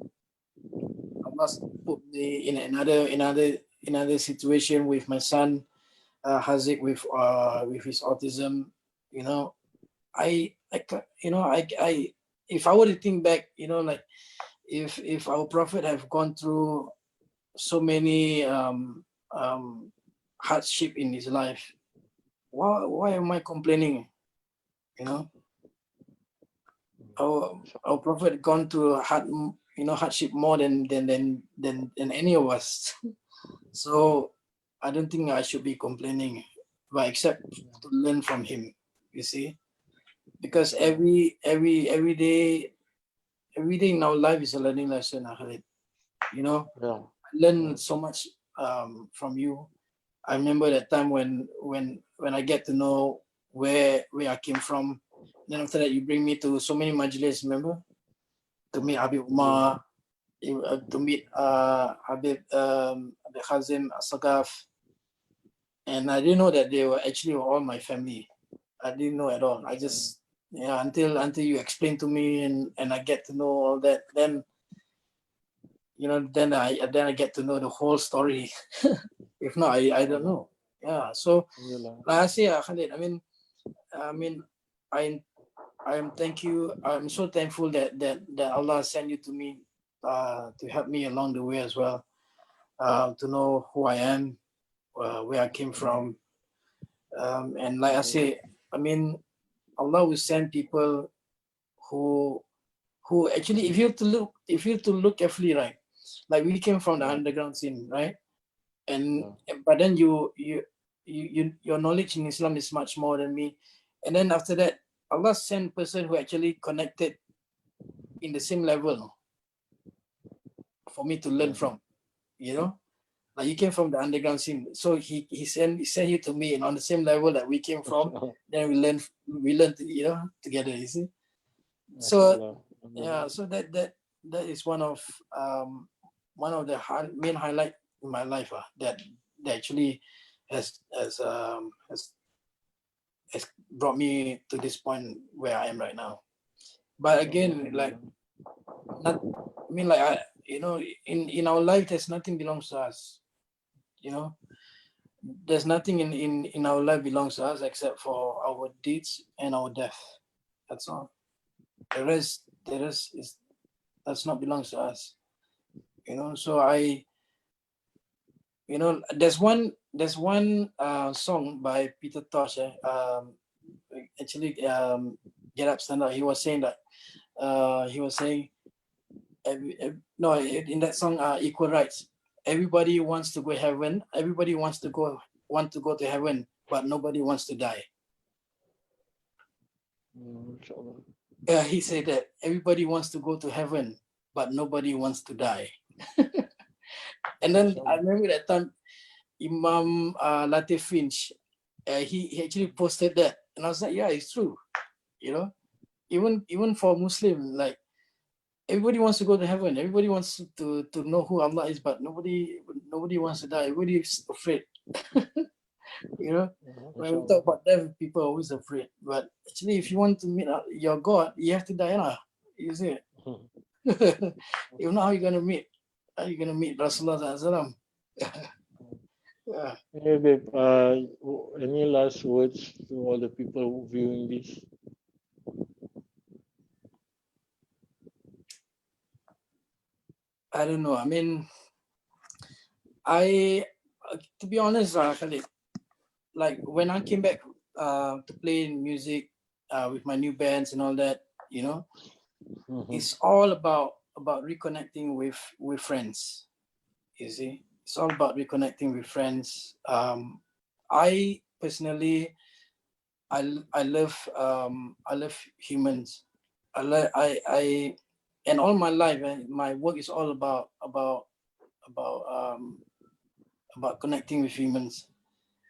I must put me in another situation with my son, Haziq, with his autism. I if I were to think back, like if our prophet have gone through so many hardship in his life, why am I complaining? Our prophet gone through hardship more than any of us. So I don't think I should be complaining, but except to learn from him. You see, because every day in our life is a learning lesson. I learn so much from you. I remember that time when I get to know where I came from. Then after that, you bring me to so many majlis. Remember, to meet Habib Umar, to meet Habib Khazim Asagaf, and I didn't know that they were actually all my family. I didn't know at all. I just until you explain to me and I get to know all that, then then I get to know the whole story. If not, I don't know. Yeah. So like I say, Khalid, I am I'm so thankful that Allah sent you to me to help me along the way as well, to know who I am, where I came from, and like I say, Allah will send people who actually, if you have to look carefully, right, like we came from the underground scene, right, and but then your knowledge in Islam is much more than me, and then after that, Allah sent person who actually connected in the same level for me to learn from, like you came from the underground scene, so he sent you to me, and on the same level that we came from, then we learn together, you see. So so that is one of the main highlight in my life, that actually has brought me to this point where I am right now. But again, like in our life, there's nothing belongs to us. There's nothing in our life belongs to us except for our deeds and our death. That's all. The rest does not belongs to us. So there's one song by Peter Tosh. Actually, Get Up, Stand Up. He was saying that. He was saying, no, in that song, Equal Rights. Everybody wants to go to heaven. Everybody want to go to heaven, but nobody wants to die. He said that everybody wants to go to heaven, but nobody wants to die. And then I remember that time, Imam Latif Finch, he actually posted that, and I was like, yeah, it's true. You know, even for Muslim, like everybody wants to go to heaven. Everybody wants to know who Allah is, but nobody wants to die. Everybody is afraid. You know, when we talk Inshallah. about death, people are always afraid. But actually, if you want to meet your God, you have to die, lah. You see? If not, how are you gonna meet? How are you gonna meet Rasulullah Sallallahu Yeah. Anyway, babe, any last words to all the people viewing this? I don't know. I mean, to be honest, Khalid, like when I came back to play music with my new bands and all that, you know, it's all about reconnecting with friends. You see, it's all about reconnecting with friends. I personally, I love humans. I and all my life, my work is all about about connecting with humans.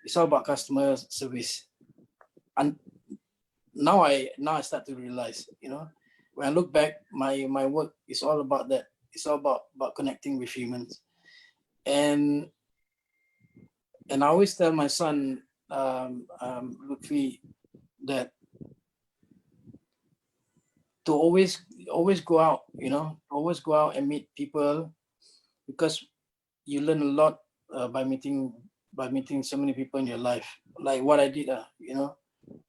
It's all about customer service. And now I start to realize, you know, when I look back, my work is all about that. It's all about connecting with humans. And I always tell my son, Lutfi, that to always go out, you know, always go out and meet people, because you learn a lot by meeting so many people in your life, like what I did, you know.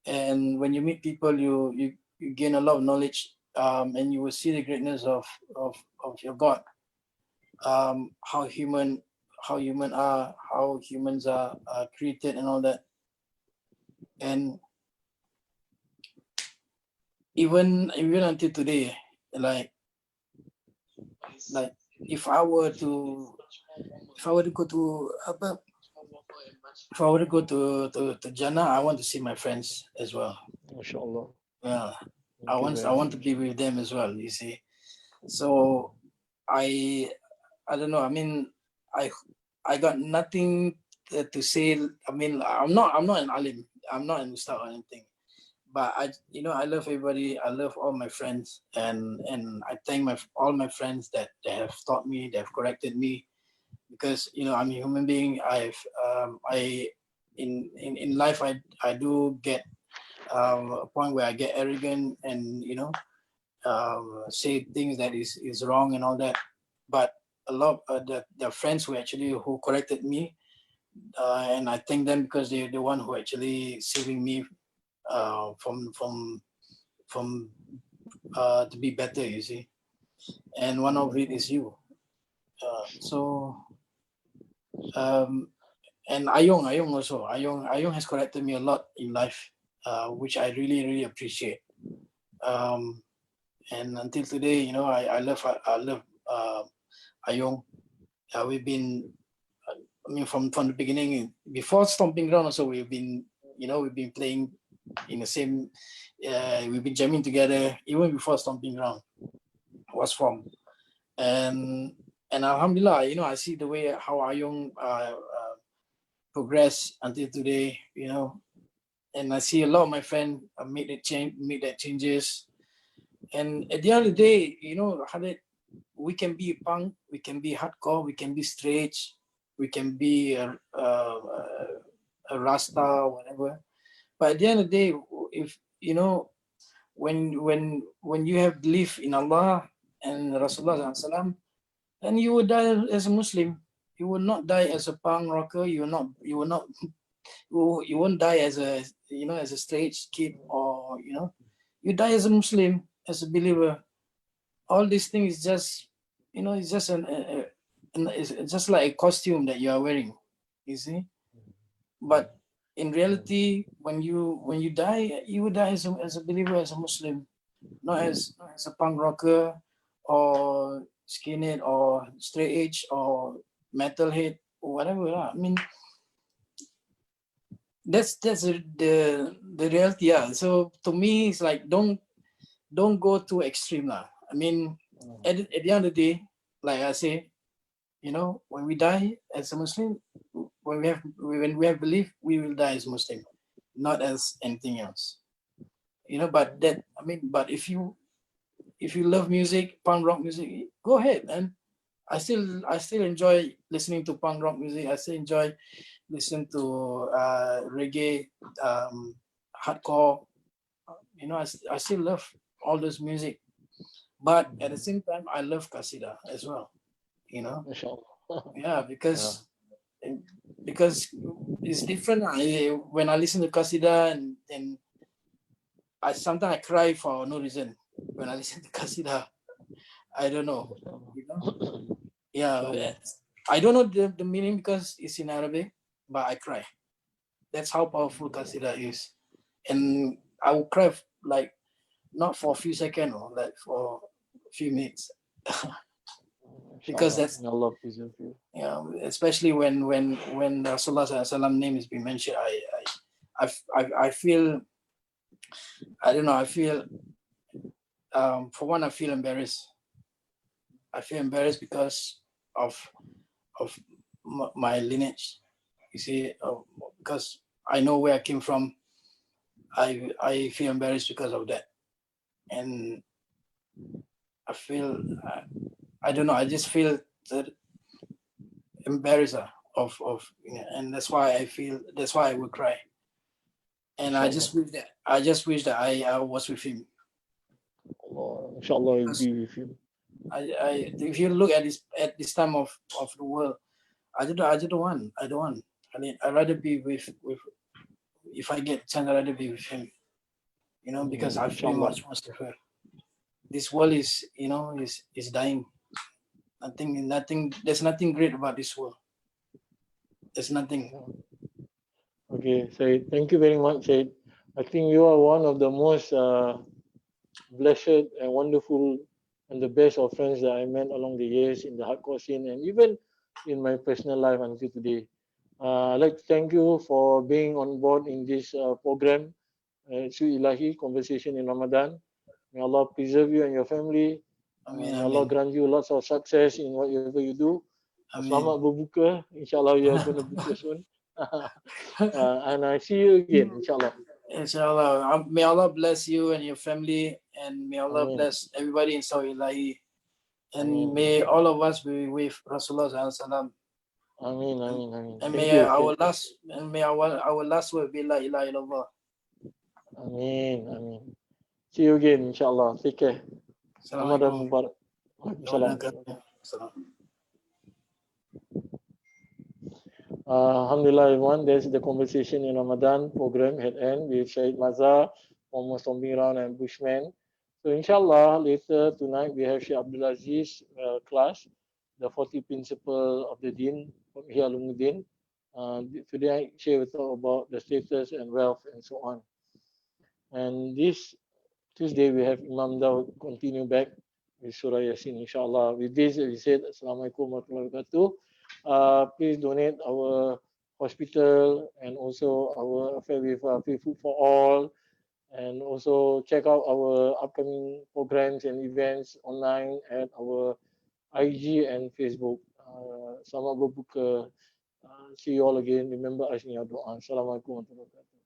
And when you meet people, you gain a lot of knowledge, and you will see the greatness of your God, how human are, how humans are created and all that. And even until today, like like if I were to go to if I were to go to Jannah, I want to see my friends as well. Inshallah. Yeah, Thank you I very want to much. be with them as well. You see, so I I don't know. I mean, I I got nothing to say. I mean, I'm not an alim. I'm not an ustad or anything. But I love everybody. I love all my friends, and I thank all my friends that they have taught me, they have corrected me, because I'm a human being. In life I do get a point where I get arrogant, and say things that is wrong and all that. But a lot of the friends who corrected me, and I thank them, because they're the one who actually saving me from to be better, you see. And one of it is you. So um, and Ayong also. Ayong has corrected me a lot in life, which I really really appreciate. Um, and until today, I love Ayong. We've been, I mean, from the beginning, before Stomping Ground, also we've been playing in the same. We've been jamming together even before Stomping Ground was formed. and Alhamdulillah, I see the way how Ayong progress until today, and I see a lot of my friends made that changes. And at the end of the day, Khalid, we can be punk, we can be hardcore, we can be straight, we can be a rasta or whatever. But at the end of the day, if when you have belief in Allah and Rasulullah SAW, then you will die as a Muslim. You will not die as a punk rocker. You won't die as a straight kid, or you die as a Muslim, as a believer. All these things is just, it's just it's just like a costume that you are wearing, you see. But in reality, when you die, you will die as a believer, as a Muslim, not as a punk rocker, or skinhead, or straight edge, or metalhead, or whatever. I mean, that's the reality. Yeah. So to me, it's like, don't go too extreme lah. I mean, at the end of the day, like I say, when we die as a Muslim, when we have belief, we will die as Muslim. not as anything else. But but if you love music, punk rock music, go ahead, and I still enjoy listening to punk rock music. I still enjoy listening to reggae, hardcore. I still love all this music, but at the same time, I love kasida as well. Mashallah. Yeah, Yeah. because it's different. When I listen to kasida, and I sometimes I cry for no reason when I listen to kasida. I don't know, you know. Yeah, Mashallah. I don't know the meaning because it's in Arabic, but I cry. That's how powerful kasida is, and I will cry like not for a few seconds or like for a few minutes because Mashallah. that's May Allah preserve you. especially when Rasulullah Sallallahu name is being mentioned. I feel, I don't know, I feel, for one, I feel embarrassed. I feel embarrassed because of of my lineage. You see, because I know where I came from. I feel embarrassed because of that, and I feel, I don't know. I just feel that embarrassed and that's why I feel, that's why I would cry. And Mashallah. I just wish that I was with him. Allah. Inshallah, will Because be with you. if you look at this time of the world, I don't want. I mean, I'd rather be with if I get a chance, I'd rather be with him. Because I feel Inshallah. much more safer. This world is, is dying. Nothing. There's nothing great about this world. There's nothing. Okay, Syed. Thank you very much, Syed. I think you are one of the most blessed and wonderful and the best of friends that I met along the years in the hardcore scene and even in my personal life until today. I'd like to thank you for being on board in this program, Su Ilahi Conversation in Ramadan. May Allah preserve you and your family. I mean, May I Allah mean, grant you lots of success in whatever you do. I Selamat mean. berbuka. Inshallah, you are going to buka soon. And I see you again, inshallah. Inshallah. May Allah bless you and your family, and may Allah Ameen. bless everybody in Saudi Ilahi. And Ameen. may all of us be with Rasulullah SAW. Ameen. And, Ameen. Ameen. and Thank may you, Syed. our last word be La ilaha illallah. Ameen. Ameen. See you again, inshallah. Take care. Ramadan Assalamualaikum Mubarak. Waalaikumsalam. warahmatullahi wabarakatuh. Alhamdulillah, everyone. There's the conversation in Ramadan program at end with Syed Mahdzar, former Stompin and Bushmen. So, inshallah, later tonight we have Syed Abdul Aziz class, the 40 principle of the Deen from Ihya Ulumuddin. Today, Syed will talk about the status and wealth and so on. And this Tuesday, we have Imam Daud continue back with Surah Yasin, inshallah. With this, we said, Assalamualaikum warahmatullahi wabarakatuh. Please donate our hospital and also our affair with Free Food for All. And also check out our upcoming programs and events online at our IG and Facebook. Selamat berbuka. See you all again. Remember us in your doa. Assalamualaikum warahmatullahi wabarakatuh.